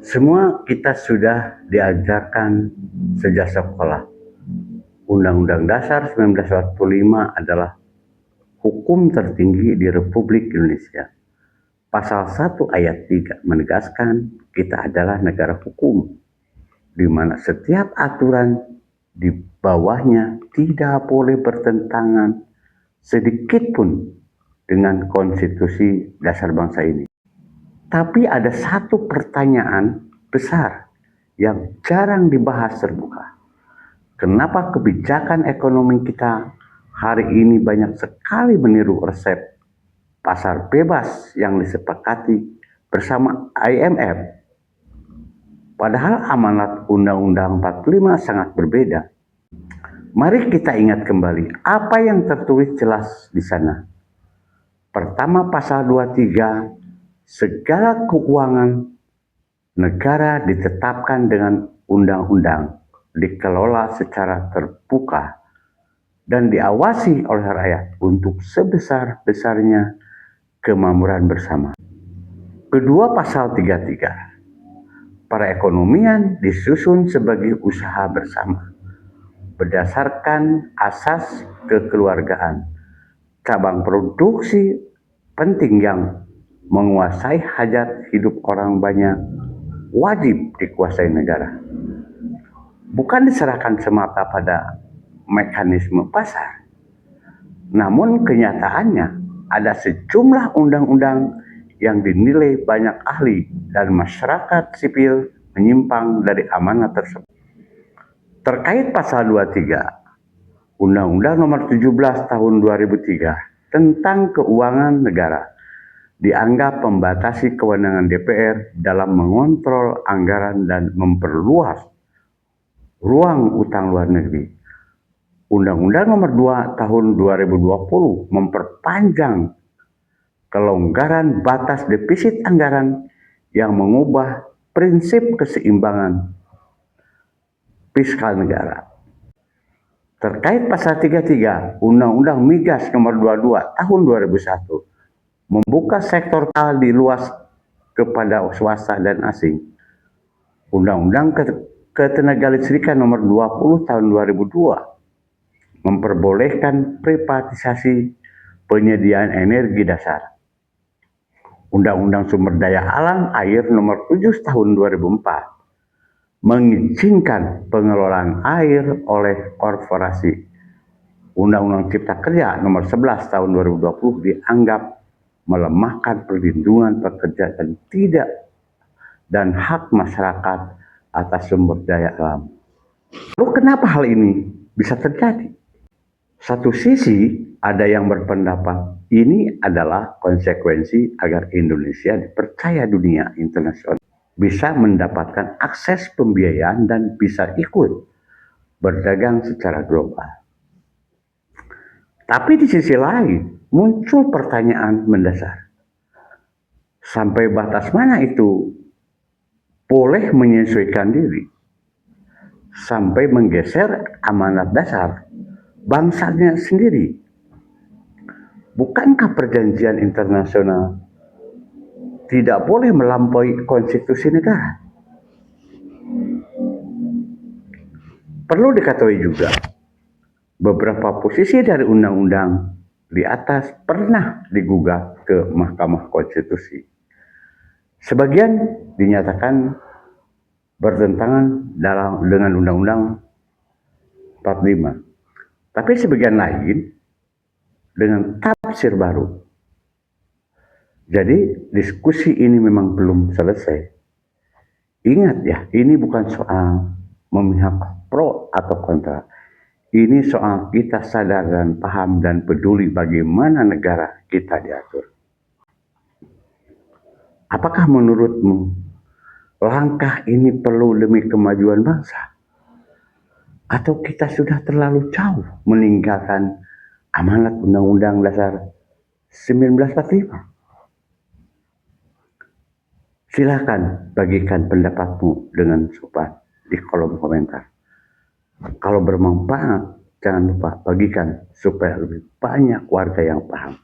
Semua kita sudah diajarkan sejak sekolah. Undang-Undang Dasar 1945 adalah hukum tertinggi di Republik Indonesia. Pasal 1 ayat 3 menegaskan kita adalah negara hukum, di mana setiap aturan di bawahnya tidak boleh bertentangan sedikit pun dengan konstitusi dasar bangsa ini. Tapi ada satu pertanyaan besar yang jarang dibahas terbuka. Kenapa kebijakan ekonomi kita hari ini banyak sekali meniru resep pasar bebas yang disepakati bersama IMF? Padahal amanat Undang-Undang 45 sangat berbeda. Mari kita ingat kembali apa yang tertulis jelas di sana. Pertama, pasal 23, segala keuangan negara ditetapkan dengan undang-undang, dikelola secara terbuka, dan diawasi oleh rakyat untuk sebesar-besarnya kemakmuran bersama. Kedua, pasal 33, perekonomian disusun sebagai usaha bersama, berdasarkan asas kekeluargaan. Cabang produksi penting yang menguasai hajat hidup orang banyak wajib dikuasai negara. Bukan diserahkan semata pada mekanisme pasar. Namun kenyataannya ada sejumlah undang-undang yang dinilai banyak ahli dan masyarakat sipil menyimpang dari amanat tersebut. Terkait pasal 23, Undang-Undang Nomor 17 Tahun 2003 tentang Keuangan Negara dianggap membatasi kewenangan DPR dalam mengontrol anggaran dan memperluas ruang utang luar negeri. Undang-Undang Nomor 2 Tahun 2020 memperpanjang kelonggaran batas defisit anggaran yang mengubah prinsip keseimbangan fiskal negara. Terkait pasal 33 Undang-Undang Migas Nomor 22 Tahun 2001 membuka sektor di luas kepada swasta dan asing. Undang-Undang Ketenagalistrikan Nomor 20 Tahun 2002 memperbolehkan privatisasi penyediaan energi dasar. Undang-Undang Sumber Daya Alam Air Nomor 7 Tahun 2004 mengizinkan pengelolaan air oleh korporasi. Undang-Undang Cipta Kerja Nomor 11 Tahun 2020 dianggap melemahkan perlindungan pekerja dan hak masyarakat atas sumber daya alam. Lalu kenapa hal ini bisa terjadi? Satu sisi ada yang berpendapat ini adalah konsekuensi agar Indonesia dipercaya dunia internasional, bisa mendapatkan akses pembiayaan dan bisa ikut berdagang secara global. Tapi di sisi lain muncul pertanyaan mendasar. Sampai batas mana itu boleh menyesuaikan diri sampai menggeser amanat dasar bangsanya sendiri? Bukankah perjanjian internasional tidak boleh melampaui konstitusi negara? Perlu diketahui juga, beberapa posisi dari undang-undang di atas pernah digugat ke Mahkamah Konstitusi. Sebagian dinyatakan bertentangan dengan Undang-Undang 45. Tapi sebagian lain dengan tafsir baru. Jadi diskusi ini memang belum selesai. Ingat ya, ini bukan soal memihak pro atau kontra. Ini soal kita sadar dan paham dan peduli bagaimana negara kita diatur. Apakah menurutmu langkah ini perlu demi kemajuan bangsa? Atau kita sudah terlalu jauh meninggalkan amanat Undang-Undang Dasar 1945? Silakan bagikan pendapatmu dengan sopan di kolom komentar. Kalau bermanfaat, jangan lupa bagikan supaya lebih banyak warga yang paham.